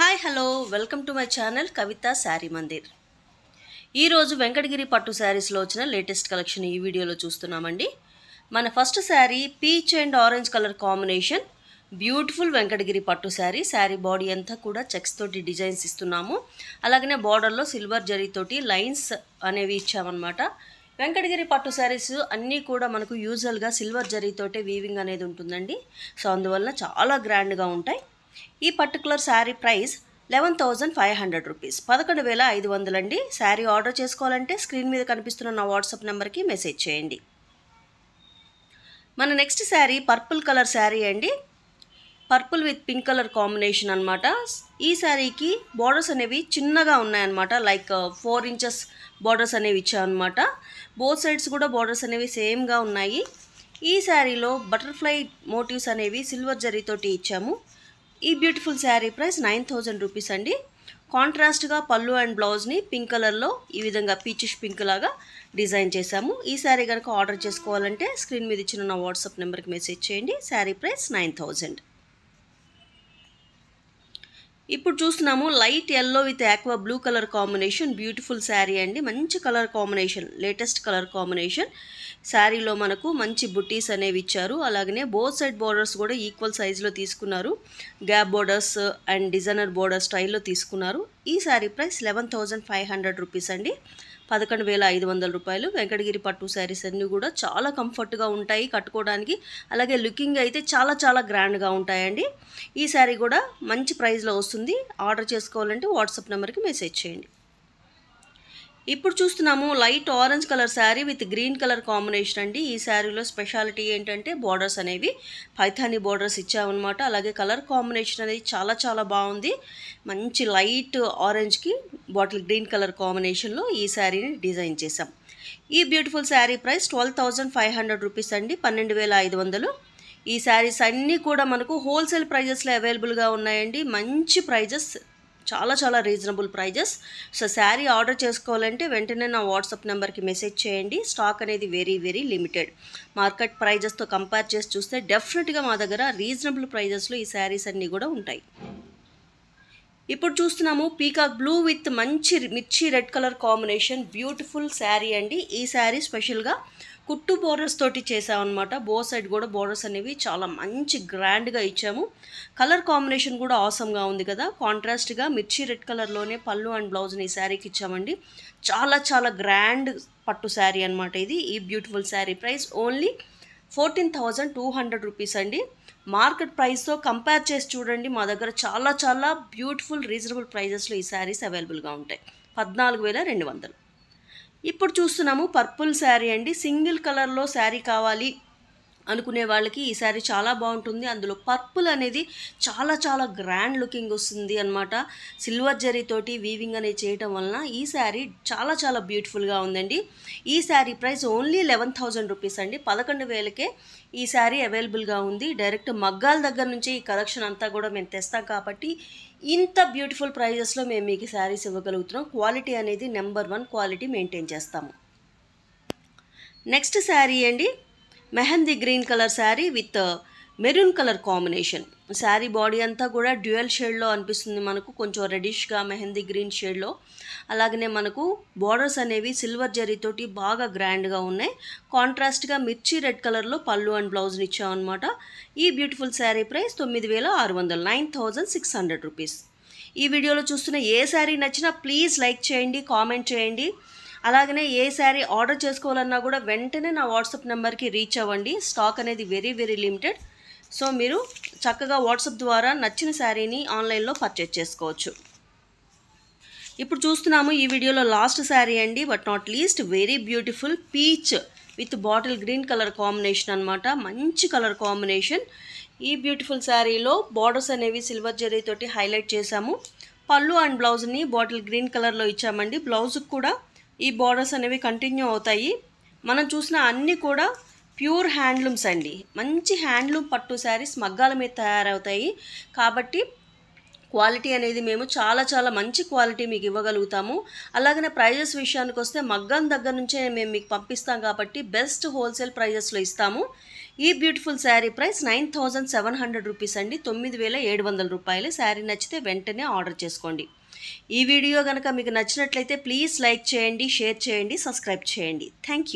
Hi hello welcome to my channel Kavitha Saree Mandir. ఈరోజు వెంకటగిరి పట్టు శారీస్లో వచ్చిన లేటెస్ట్ కలెక్షన్ ఈ వీడియోలో చూస్తున్నామండి. మన first sari peach and orange colour combination beautiful Venkatagiri పట్టు శారీ బాడీ అంతా కూడా చెక్స్ తోటి డిజైన్స్ ఇస్తున్నాము. అలాగనే బార్డర్లో సిల్వర్ జరీతోటి లైన్స్ అనేవి ఇచ్చామన్నమాట. వెంకటగిరి పట్టు శారీస్ అన్నీ కూడా మనకు యూజువల్గా సిల్వర్ జరీతోటే వీవింగ్ అనేది ఉంటుందండి. సో అందువల్ల చాలా గ్రాండ్గా ఉంటాయి. ఈ పర్టికులర్ శారీ ప్రైస్ 11,500 రూపీస్, 11,500 అండి. శారీ ఆర్డర్ చేసుకోవాలంటే స్క్రీన్ మీద కనిపిస్తున్న నా వాట్సాప్ నెంబర్కి మెసేజ్ చేయండి. మన next sari purple colour sari అండి. Purple with pink colour combination అనమాట. ఈ శారీకి బార్డర్స్ అనేవి చిన్నగా ఉన్నాయన్నమాట. లైక్ 4 ఇంచెస్ బార్డర్స్ అనేవి ఇచ్చామన్నమాట. బోత్ సైడ్స్ కూడా బార్డర్స్ అనేవి సేమ్గా ఉన్నాయి. ఈ శారీలో బటర్ఫ్లై మోటివ్స్ అనేవి సిల్వర్ జరీతోటి ఇచ్చాము. ఈ బ్యూటిఫుల్ శారీ ప్రైస్ 9,000 రూపీస్ అండి. కాంట్రాస్ట్గా పళ్ళు అండ్ బ్లౌజ్ని పింక్ కలర్లో ఈ విధంగా పీచిష్ పింక్ లాగా డిజైన్ చేశాము. ఈ శారీ కనుక ఆర్డర్ చేసుకోవాలంటే స్క్రీన్ మీద ఇచ్చిన నా వాట్సాప్ నెంబర్కి మెసేజ్ చేయండి. శారీ ప్రైస్ 9,000. ఇప్పుడు చూస్తున్నాము light yellow with aqua blue colour combination beautiful sari అండి. మంచి colour combination, latest colour combination. శారీలో మనకు మంచి బుట్టీస్ అనేవి ఇచ్చారు. అలాగనే బోత్ సైడ్ బోర్డర్స్ కూడా ఈక్వల్ సైజులో తీసుకున్నారు. Gap borders and designer border స్టైల్లో తీసుకున్నారు. ఈ శారీ ప్రైస్ 11,500 రూపీస్ అండి, 11,500 రూపాయలు. వెంకటగిరి పట్టు శారీస్ అన్నీ కూడా చాలా కంఫర్ట్గా ఉంటాయి కట్టుకోవడానికి. అలాగే లుకింగ్ అయితే చాలా గ్రాండ్గా ఉంటాయండి. ఈ శారీ కూడా మంచి ప్రైస్లో వస్తుంది. ఆర్డర్ చేసుకోవాలంటే వాట్సాప్ నెంబర్కి మెసేజ్ చేయండి. ఇప్పుడు చూస్తున్నాము light orange colour sari with green colour combination అండి. ఈ శారీలో స్పెషాలిటీ ఏంటంటే బార్డర్స్ అనేవి పైథానీ బార్డర్స్ ఇచ్చామన్నమాట. అలాగే కలర్ కాంబినేషన్ అనేది చాలా బాగుంది. మంచి లైట్ ఆరెంజ్కి బాటిల్ గ్రీన్ కలర్ కాంబినేషన్లో ఈ శారీని డిజైన్ చేసాం. ఈ బ్యూటిఫుల్ శారీ ప్రైస్ 12,500 రూపీస్ అండి, 12,500. ఈ శారీస్ అన్నీ కూడా మనకు హోల్సేల్ ప్రైజెస్లో అవైలబుల్గా ఉన్నాయండి. మంచి ప్రైజెస్, చాలా reasonable prices. So sari order చేసుకోవాలంటే వెంటనే నా వాట్సాప్ నెంబర్కి మెసేజ్ చేయండి. స్టాక్ అనేది వెరీ లిమిటెడ్. మార్కెట్ ప్రైజెస్తో కంపేర్ చేసి చూస్తే డెఫినెట్గా మా దగ్గర రీజనబుల్ ప్రైజెస్లో ఈ శారీస్ అన్నీ కూడా ఉంటాయి. ఇప్పుడు చూస్తున్నాము పీకాక్ బ్లూ విత్ మంచి మిర్చి red colour combination beautiful sari అండి. ఈ శారీ స్పెషల్గా కుట్టు బోర్డర్స్ తోటి చేసామన్నమాట. బోత్ సైడ్ కూడా బోర్డర్స్ అనేవి చాలా మంచి గ్రాండ్గా ఇచ్చాము. కలర్ కాంబినేషన్ కూడా ఆసమ్గా ఉంది కదా. కాంట్రాస్ట్గా మిర్చి రెడ్ కలర్లోనే పళ్ళు అండ్ బ్లౌజ్ని ఈ శారీకి ఇచ్చామండి. చాలా గ్రాండ్ పట్టు శారీ అనమాట ఇది. ఈ beautiful sari price only 14,200 rupees అండి. మార్కెట్ ప్రైస్తో కంపేర్ చేసి చూడండి, మా దగ్గర చాలా బ్యూటిఫుల్ రీజనబుల్ ప్రైజెస్లో ఈ శారీస్ అవైలబుల్గా ఉంటాయి. 14,200. ఇప్పుడు చూస్తున్నాము పర్పుల్ శారీ అండి. సింగిల్ కలర్లో శారీ కావాలి అనుకునే వాళ్ళకి ఈ శారీ చాలా బాగుంటుంది. అందులో పర్పుల్ అనేది చాలా గ్రాండ్ లుకింగ్ వస్తుంది అనమాట. సిల్వర్ జరీతోటి వీవింగ్ అనేది చేయటం వలన ఈ శారీ చాలా బ్యూటిఫుల్గా ఉందండి. ఈ శారీ ప్రైస్ ఓన్లీ 11,000 రూపీస్ అండి, 11,000కే ఈ శారీ అవైలబుల్గా ఉంది. డైరెక్ట్ మగ్గాల దగ్గర నుంచి ఈ కలెక్షన్ అంతా కూడా మేము తెస్తాం కాబట్టి ఇంత బ్యూటిఫుల్ ప్రైజెస్లో మేము మీకు శారీస్ ఇవ్వగలుగుతున్నాం. క్వాలిటీ అనేది నెంబర్ 1 క్వాలిటీ మెయింటైన్ చేస్తాము. నెక్స్ట్ శారీ అండి mehndi green colour sari with maroon colour combination. Sari body అంతా కూడా డ్యూయల్ షేడ్లో అనిపిస్తుంది మనకు, కొంచెం రెడిష్గా మెహందీ గ్రీన్ షేడ్లో. అలాగనే మనకు బార్డర్స్ అనేవి సిల్వర్ జరీతోటి బాగా గ్రాండ్గా ఉన్నాయి. కాంట్రాస్ట్గా మిర్చి రెడ్ కలర్లో పళ్ళు అండ్ బ్లౌజ్ని ఇచ్చామన్నమాట. ఈ బ్యూటిఫుల్ శారీ ప్రైస్ 9,600, 9,600 రూపీస్. ఈ వీడియోలో చూస్తున్న ఏ శారీ నచ్చినా ప్లీజ్ లైక్ చేయండి, కామెంట్ చేయండి. అలాగనే ఏ శారీ ఆర్డర్ చేసుకోవాలన్నా కూడా వెంటనే నా వాట్సాప్ నెంబర్కి రీచ్ అవ్వండి. స్టాక్ అనేది వెరీ లిమిటెడ్. సో మీరు చక్కగా వాట్సాప్ ద్వారా నచ్చిన శారీని ఆన్లైన్లో పర్చేజ్ చేసుకోవచ్చు. ఇప్పుడు చూస్తున్నాము ఈ వీడియోలో లాస్ట్ శారీ అండి, but not least very beautiful peach with bottle green colour combination అనమాట. మంచి కలర్ కాంబినేషన్. ఈ బ్యూటిఫుల్ శారీలో బార్డర్స్ అనేవి సిల్వర్ జరీతోటి హైలైట్ చేశాము. పళ్ళు అండ్ బ్లౌజ్ని బాటిల్ గ్రీన్ కలర్లో ఇచ్చామండి. బ్లౌజ్కి కూడా ఈ బార్డర్స్ అనేవి కంటిన్యూ అవుతాయి. మనం చూసిన అన్నీ కూడా ప్యూర్ హ్యాండ్లూమ్స్ అండి. మంచి హ్యాండ్లూమ్ పట్టు శారీస్ మగ్గాల మీద తయారవుతాయి కాబట్టి క్వాలిటీ అనేది మేము చాలా మంచి క్వాలిటీ మీకు ఇవ్వగలుగుతాము. అలాగనే ప్రైజెస్ విషయానికి వస్తే మగ్గం దగ్గర నుంచే మేము మీకు పంపిస్తాం కాబట్టి బెస్ట్ హోల్సేల్ ప్రైజెస్లో ఇస్తాము. ఈ బ్యూటిఫుల్ శారీ ప్రైస్ 9700 రూపీస్ అండి. 9700 రూపాయలు. శారీ నచ్చితే వెంటనే ఆర్డర్ చేసుకోండి. ఈ వీడియో కనుక మీకు నచ్చినట్లయితే ప్లీజ్ లైక్ చేయండి, షేర్ చేయండి, సబ్స్క్రైబ్ చేయండి. Thank you.